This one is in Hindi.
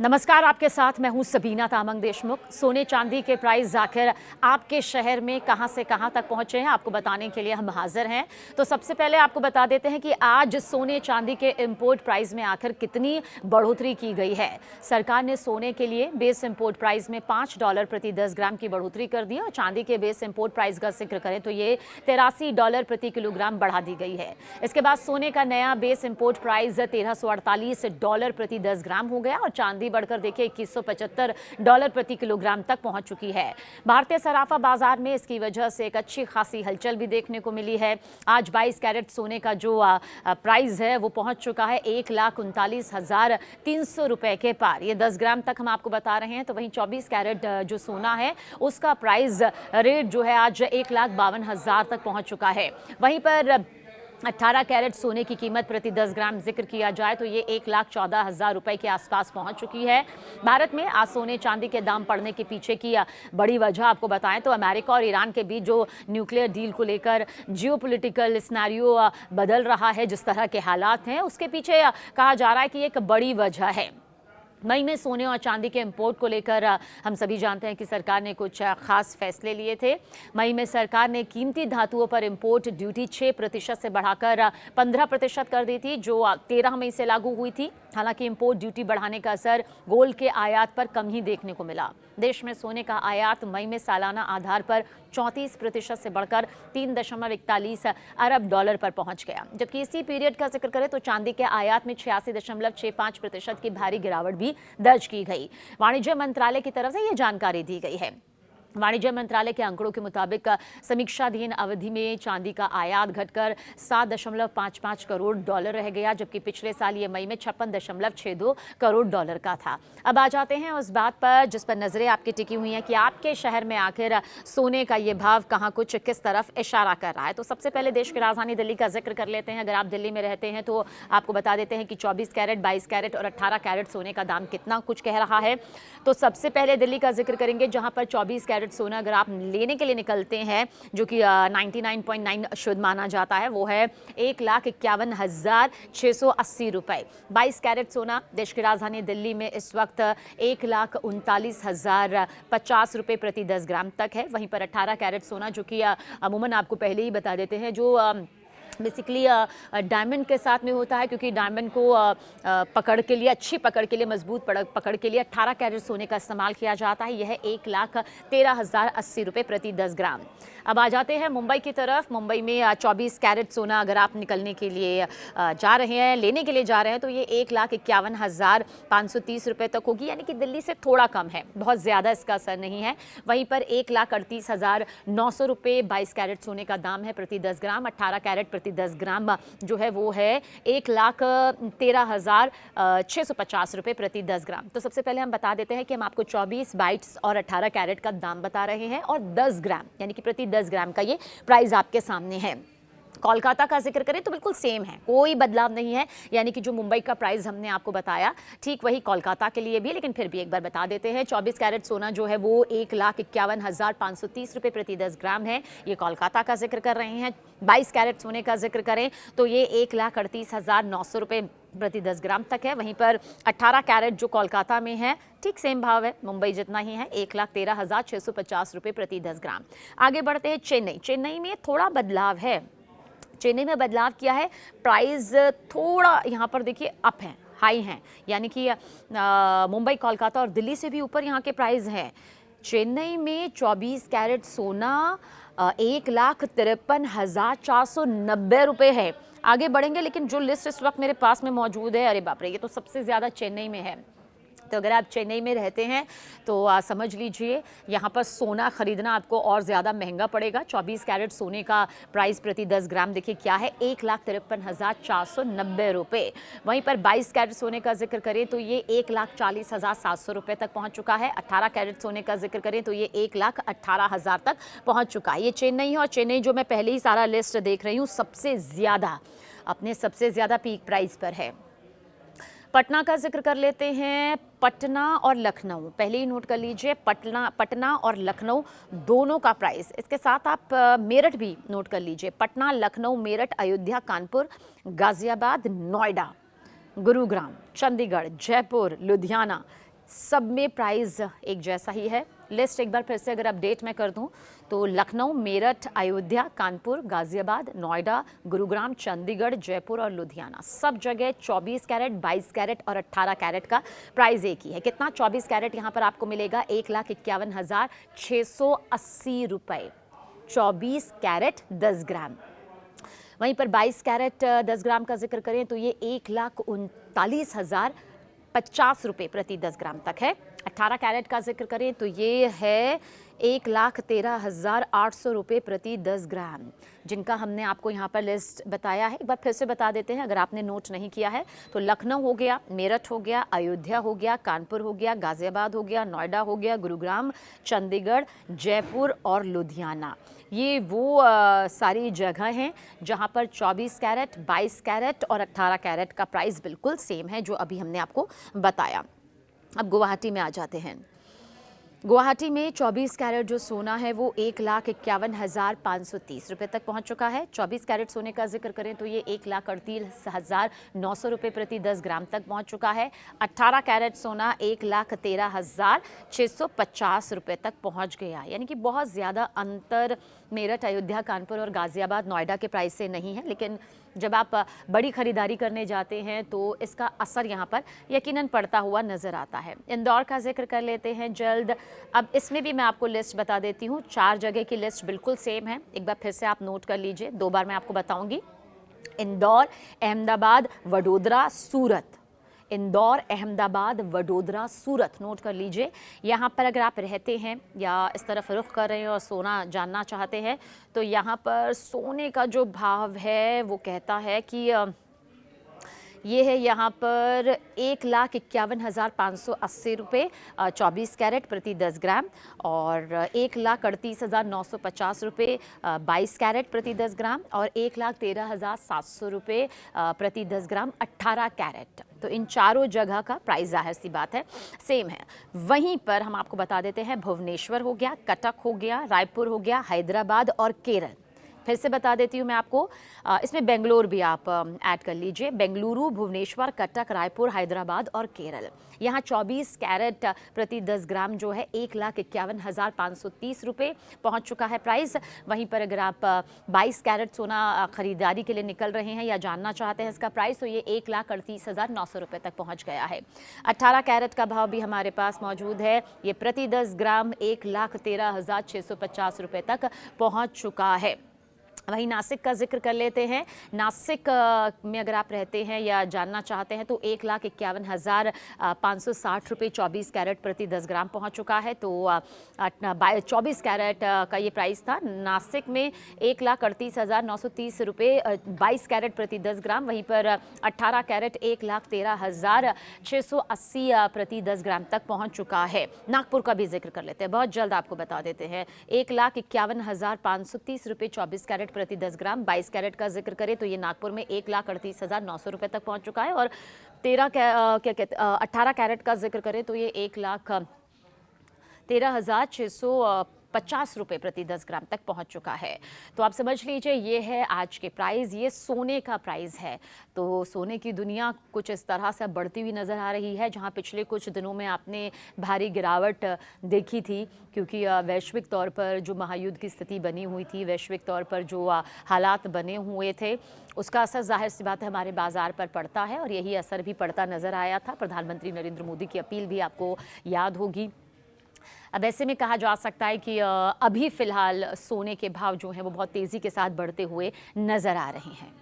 नमस्कार, आपके साथ मैं हूं सबीना तामंग देशमुख। सोने चांदी के प्राइस आखिर आपके शहर में कहां से कहां तक पहुंचे हैं, आपको बताने के लिए हम हाजिर हैं। तो सबसे पहले आपको बता देते हैं कि आज सोने चांदी के इंपोर्ट प्राइस में आखिर कितनी बढ़ोतरी की गई है। सरकार ने सोने के लिए बेस इंपोर्ट प्राइस में $5 प्रति 10 ग्राम की बढ़ोतरी कर दी और चांदी के बेस इंपोर्ट प्राइस का जिक्र करें तो ये $83 प्रति किलोग्राम बढ़ा दी गई है। इसके बाद सोने का नया बेस इंपोर्ट प्राइस $1348 प्रति 10 ग्राम हो गया और चांदी बढ़कर देखिए $2175 प्रति किलोग्राम तक पहुंच चुकी है। भारतीय सराफा बाजार में इसकी वजह से एक अच्छी खासी हलचल भी देखने को मिली है। आज 22 कैरेट सोने का जो प्राइस है वो पहुंच चुका है 1,39,300 रुपए के पार। ये 10 ग्राम तक हम आपको बता रहे हैं। तो वहीं 24 कैरेट जो सोना है उसका प्राइस रेट जो है आज 1,52,000 तक पहुंच चुका है। वहीं पर 18 कैरेट सोने की कीमत प्रति 10 ग्राम जिक्र किया जाए तो ये 1,14,000 रुपए के आसपास पहुंच चुकी है। भारत में आज सोने चांदी के दाम बढ़ने के पीछे की बड़ी वजह आपको बताएं तो अमेरिका और ईरान के बीच जो न्यूक्लियर डील को लेकर जियोपॉलिटिकल सिनेरियो बदल रहा है, जिस तरह के हालात हैं उसके पीछे कहा जा रहा है कि एक बड़ी वजह है। मई में सोने और चांदी के इंपोर्ट को लेकर हम सभी जानते हैं कि सरकार ने कुछ खास फैसले लिए थे। मई में सरकार ने कीमती धातुओं पर इंपोर्ट ड्यूटी 6% से बढ़ाकर 15% कर दी थी, जो 13 मई से लागू हुई थी। हालांकि इंपोर्ट ड्यूटी बढ़ाने का असर गोल्ड के आयात पर कम ही देखने को मिला। देश में सोने का आयात मई में सालाना आधार पर 34% से बढ़कर $3.41 अरब पर पहुंच गया, जबकि इसी पीरियड का जिक्र करें तो चांदी के आयात में 86.65% की भारी गिरावट भी दर्ज की गई। वाणिज्य मंत्रालय की तरफ से यह जानकारी दी गई है। वाणिज्य मंत्रालय के आंकड़ों के मुताबिक समीक्षाधीन अवधि में चांदी का आयात घटकर $7.55 करोड़ रह गया, जबकि पिछले साल ये मई में $56.62 करोड़ का था। अब आ जाते हैं उस बात पर जिस पर नजरें आपकी टिकी हुई हैं कि आपके शहर में आखिर सोने का ये भाव कहाँ कुछ किस तरफ इशारा कर रहा है। तो सबसे पहले देश की राजधानी दिल्ली का जिक्र कर लेते हैं। अगर आप दिल्ली में रहते हैं तो आपको बता देते हैं कि 24 कैरेट, 22 कैरेट और 18 कैरेट सोने का दाम कितना कुछ कह रहा है। तो सबसे पहले दिल्ली का जिक्र करेंगे, जहां पर 24 कैरेट सोना अगर आप लेने के लिए निकलते हैं, जो कि 99.9 शुद्ध माना जाता है, वो है 1,51,680 रुपए। 22 कैरेट सोना देश की राजधानी दिल्ली में इस वक्त 1,39,050 रुपए प्रति 10 ग्राम तक है। वहीं पर 18 कैरेट सोना, जो कि अमूमन आपको पहले ही बता देते हैं, जो बेसिकली डायमंड के साथ में होता है, क्योंकि डायमंड को पकड़ के लिए, अच्छी पकड़ के लिए, मजबूत पकड़ के लिए 18 कैरेट सोने का इस्तेमाल किया जाता है। यह 1,13,080 रुपए प्रति 10 ग्राम। अब आ जाते हैं मुंबई की तरफ। मुंबई में 24 कैरेट सोना अगर आप निकलने के लिए जा रहे हैं, लेने के लिए जा रहे हैं, तो ये 1,51,530 रुपए तक होगी, यानी कि दिल्ली से थोड़ा कम है, बहुत ज़्यादा इसका असर नहीं है। वहीं पर 1,38,900 रुपये 22 कैरेट सोने का दाम है प्रति 10 ग्राम। 18 कैरेट प्रति 10 ग्राम जो है वो है 1,13,650 रुपये प्रति 10 ग्राम। तो सबसे पहले हम बता देते हैं कि हम आपको 24, 22 और 18 कैरेट का दाम बता रहे हैं और 10 ग्राम यानी कि प्रति 10 ग्राम का ये प्राइस आपके सामने है। कोलकाता का जिक्र करें तो बिल्कुल सेम है, कोई बदलाव नहीं है, यानी कि जो मुंबई का प्राइस हमने आपको बताया ठीक वही कोलकाता के लिए भी, लेकिन फिर भी एक बार बता देते हैं। 24 कैरेट सोना जो है वो 1,51,530 रुपये प्रति 10 ग्राम है, ये कोलकाता का जिक्र कर रहे हैं। 22 कैरेट सोने का जिक्र करें तो ये 1,38,900 रुपये प्रति 10 ग्राम तक है। वहीं पर 18 कैरेट जो कोलकाता में है ठीक सेम भाव है, मुंबई जितना ही है, 1,13,650 रुपये प्रति 10 ग्राम। आगे बढ़ते हैं चेन्नई। चेन्नई में थोड़ा बदलाव है। चेन्नई में बदलाव किया है, प्राइस थोड़ा यहाँ पर देखिए अप है, हाई हैं, यानी कि मुंबई, कोलकाता और दिल्ली से भी ऊपर यहाँ के प्राइस हैं। चेन्नई में 24 कैरेट सोना 1,53,490 रुपये है। आगे बढ़ेंगे, लेकिन जो लिस्ट इस वक्त मेरे पास में मौजूद है, अरे बाप रे, ये तो सबसे ज़्यादा चेन्नई में है। तो अगर आप चेन्नई में रहते हैं तो समझ लीजिए यहाँ पर सोना खरीदना आपको और ज़्यादा महंगा पड़ेगा। 24 कैरेट सोने का प्राइस प्रति 10 ग्राम देखिए क्या है, 1,53,490 रुपये। वहीं पर 22 कैरेट सोने का जिक्र करें तो ये 1,40,700 रुपये तक पहुँच चुका है। 18 कैरेट सोने का जिक्र करें तो ये 1,18,000 तक पहुँच चुका है। ये चेन्नई है, और चेन्नई जो मैं पहले ही सारा लिस्ट देख रही हूँ सबसे ज़्यादा पीक प्राइस पर है। पटना का जिक्र कर लेते हैं। पटना और लखनऊ पहले ही नोट कर लीजिए, पटना और लखनऊ दोनों का प्राइस। इसके साथ आप मेरठ भी नोट कर लीजिए। पटना, लखनऊ, मेरठ, अयोध्या, कानपुर, गाजियाबाद, नोएडा, गुरुग्राम, चंडीगढ़, जयपुर, लुधियाना, सब में प्राइस एक जैसा ही है। लिस्ट एक बार फिर से अगर अपडेट मैं कर दूं तो लखनऊ, मेरठ, अयोध्या, कानपुर, गाजियाबाद, नोएडा, गुरुग्राम, चंडीगढ़, जयपुर और लुधियाना सब जगह 24 कैरेट, 22 कैरेट और 18 कैरेट का प्राइस एक ही है। कितना? 24 कैरेट यहाँ पर आपको मिलेगा 1,51,680 रुपये। 24 कैरेट 10 ग्राम। वहीं पर 22 कैरेट 10 ग्राम का जिक्र करें तो ये 1,39,050 रुपये प्रति 10 ग्राम तक है। 18 कैरेट का जिक्र करें तो ये है 1,13,800 रुपये प्रति 10 ग्राम, जिनका हमने आपको यहाँ पर लिस्ट बताया है। एक बार फिर से बता देते हैं अगर आपने नोट नहीं किया है तो लखनऊ हो गया, मेरठ हो गया, अयोध्या हो गया, कानपुर हो गया, गाजियाबाद हो गया, नोएडा हो गया, गुरुग्राम, चंडीगढ़, जयपुर और लुधियाना। ये वो सारी जगह हैं जहाँ पर 24 कैरेट, 22 कैरेट और 18 कैरेट का प्राइस बिल्कुल सेम है जो अभी हमने आपको बताया। अब गुवाहाटी में आ जाते हैं। गुवाहाटी में 24 कैरेट जो सोना है वो 1,51,530 रुपये तक पहुंच चुका है। 24 कैरेट सोने का जिक्र करें तो ये 1,38,900 रुपये प्रति 10 ग्राम तक पहुंच चुका है। 18 कैरेट सोना 1,13,650 रुपये तक पहुंच गया। यानी कि बहुत ज़्यादा अंतर मेरठ, अयोध्या, कानपुर और गाजियाबाद, नोएडा के प्राइस से नहीं है, लेकिन जब आप बड़ी खरीदारी करने जाते हैं तो इसका असर यहाँ पर यकीनन पड़ता हुआ नज़र आता है। इंदौर का जिक्र कर लेते हैं जल्द। अब इसमें भी मैं आपको लिस्ट बता देती हूँ। 4 जगह की लिस्ट बिल्कुल सेम है, एक बार फिर से आप नोट कर लीजिए, 2 बार मैं आपको बताऊँगी। इंदौर, अहमदाबाद, वडोदरा, सूरत। इंदौर, अहमदाबाद, वडोदरा, सूरत नोट कर लीजिए। यहाँ पर अगर आप रहते हैं या इस तरफ रुख कर रहे हैं और सोना जानना चाहते हैं तो यहाँ पर सोने का जो भाव है वो कहता है कि ये है यहाँ पर 1,51,580 रुपये 24 कैरेट प्रति 10 ग्राम और 1,38,950 रुपये 22 कैरेट प्रति 10 ग्राम और 1,13,700 रुपये प्रति 10 ग्राम 18 कैरेट। तो इन चारों जगह का प्राइस जाहिर सी बात है सेम है। वहीं पर हम आपको बता देते हैं भुवनेश्वर हो गया, कटक हो गया, रायपुर हो गया, हैदराबाद और केरल। फिर से बता देती हूँ मैं आपको, इसमें बेंगलोर भी आप ऐड कर लीजिए। बेंगलुरु, भुवनेश्वर, कटक, रायपुर, हैदराबाद और केरल। यहाँ 24 कैरेट प्रति 10 ग्राम जो है 1,51,530 रुपये पहुँच चुका है प्राइस। वहीं पर अगर आप 22 कैरेट सोना खरीदारी के लिए निकल रहे हैं या जानना चाहते हैं इसका प्राइस तो ये 1,38,900 रुपये तक पहुँच गया है। 18 कैरेट का भाव भी हमारे पास मौजूद है, ये प्रति 10 ग्राम 1,13,650 रुपये तक पहुँच चुका है। वहीं नासिक का जिक्र कर लेते हैं। नासिक में अगर आप रहते हैं या जानना चाहते हैं तो 1,51,560 रुपये 24 कैरेट प्रति 10 ग्राम पहुंच चुका है। तो 24 कैरेट का ये प्राइस था। नासिक में 1,38,930 रुपये 22 कैरेट प्रति 10 ग्राम। वहीं पर 18 कैरेट 1,13,680 प्रति 10 ग्राम तक पहुंच चुका है। नागपुर का भी जिक्र कर लेते हैं, बहुत जल्द आपको बता देते हैं। 1,51,530 रुपये 24 कैरेट प्रति 10 ग्राम। 22 कैरेट का जिक्र करें तो ये नागपुर में 1,38,900 रुपये तक पहुंच चुका है और 18 कैरेट का जिक्र करें तो ये 1,13,650 रुपये प्रति 10 ग्राम तक पहुंच चुका है। तो आप समझ लीजिए ये है आज के प्राइस, ये सोने का प्राइस है। तो सोने की दुनिया कुछ इस तरह से बढ़ती हुई नज़र आ रही है, जहां पिछले कुछ दिनों में आपने भारी गिरावट देखी थी क्योंकि वैश्विक तौर पर जो महायुद्ध की स्थिति बनी हुई थी, वैश्विक तौर पर जो हालात बने हुए थे, उसका असर जाहिर सी बात है हमारे बाज़ार पर पड़ता है और यही असर भी पड़ता नज़र आया था। प्रधानमंत्री नरेंद्र मोदी की अपील भी आपको याद होगी। अब ऐसे में कहा जा सकता है कि अभी फ़िलहाल सोने के भाव जो हैं वो बहुत तेज़ी के साथ बढ़ते हुए नज़र आ रहे हैं।